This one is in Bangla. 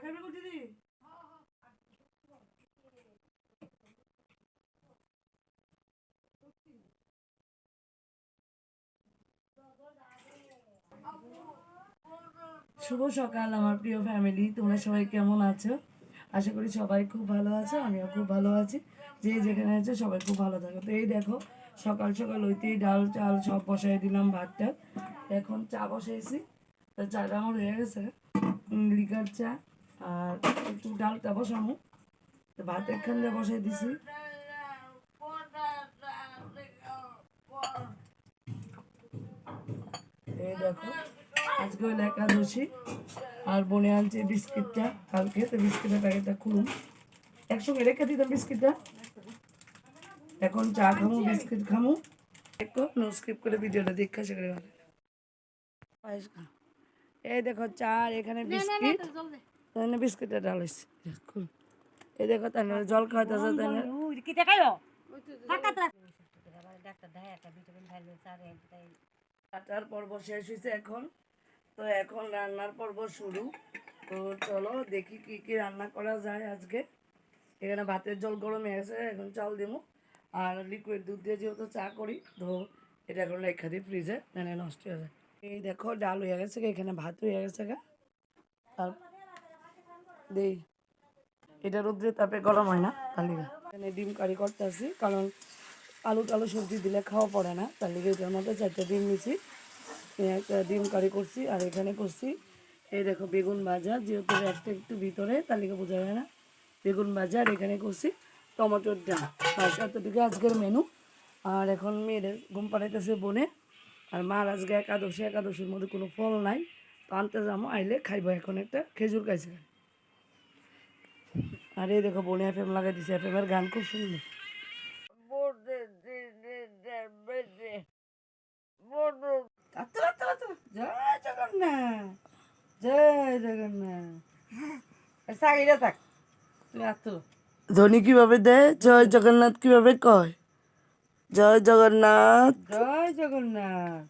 শুভ সকাল আমার প্রিয় ফ্যামিলি, তোমরা সবাই কেমন আছো? আশা করি সবাই খুব ভালো আছো, আমিও খুব ভালো আছি। যে যেখানে আছে সবাই খুব ভালো থাকো। তো এই দেখো সকাল সকাল হইতেই ডাল চাল সব বসাই দিলাম, ভাতটা এখন চা বসাইছি। তো চাটা আমার হয়ে গেছে, লিকার চা। আর একটু ডালটা বসামো, তো ভাত একখান দিয়ে বসাই দিছি। এই দেখো আজকে হইলো একাদশী, আর বনে আনছে বিস্কিটটা কালকে, তো বিস্কিটের প্যাকেটটা খুলুন, একসঙ্গে রেখে দিতাম বিস্কিটটা। এখন চা খামু, বিস্কিট খামু। দেখো নো স্কিপ করে ভিডিওটা দেখে আসে করে ভালো। এই দেখো চা, আর এখানে বিস্কিট, তাহলে বিস্কিটটা ডালাইছি। খুল, এই দেখো তাহলে জল খাওয়াইতেছে, তাহলে কাটার পর্ব শেষ হয়েছে এখন। তো এখন রান্নার পর্ব শুরু। তো চলো দেখি কি কি রান্না করা যায় আজকে। এখানে ভাতের জল গরম হয়ে গেছে, এখন চাল দিব। আর লিকুইড দুধ দিয়ে যেহেতু চা করি, তো এটা এখন রেখা দিই ফ্রিজে, মানে নষ্ট হয়ে যায়। এই দেখো ডাল হয়ে গেছে, এখানে ভাত হয়ে গেছে গা। আর দেই এটা রোদ্রে তাপে গরম হয় না, তাহলে এখানে ডিম কারি করতে আসি, কারণ আলু টালু সবজি দিলে খাওয়া পড়ে না, তার লিগে এটার মধ্যে 4টা ডিম নিছি, একটা ডিম কারি করছি। আর এখানে করছি এই দেখো বেগুন ভাজা, যেহেতু একটা একটু ভিতরে তার লিগে বোঝা যায় না, বেগুন ভাজা। আর এখানে করছি টমেটোর ডাল। বাস এতটুকু আজকের মেনু। আর এখন মেয়ের ঘুম পাড়াইতেছে বনে। আর মার আজকে একাদশী, একাদশীর মধ্যে কোনো ফল নাই, তো আনতে যাবো, আইলে খাইবো। এখন একটা খেজুর খাইছে। আর এই দেখো বনে এফএম লাগাই দিছে, এফএম এর গান খুব সুন্দর। জয় জগন্নাথ, জয় জগন্নাথ। ধ্বনি কিভাবে দেয়? জয় জগন্নাথ কিভাবে কয়? জয় জগন্নাথ, জয় জগন্নাথ।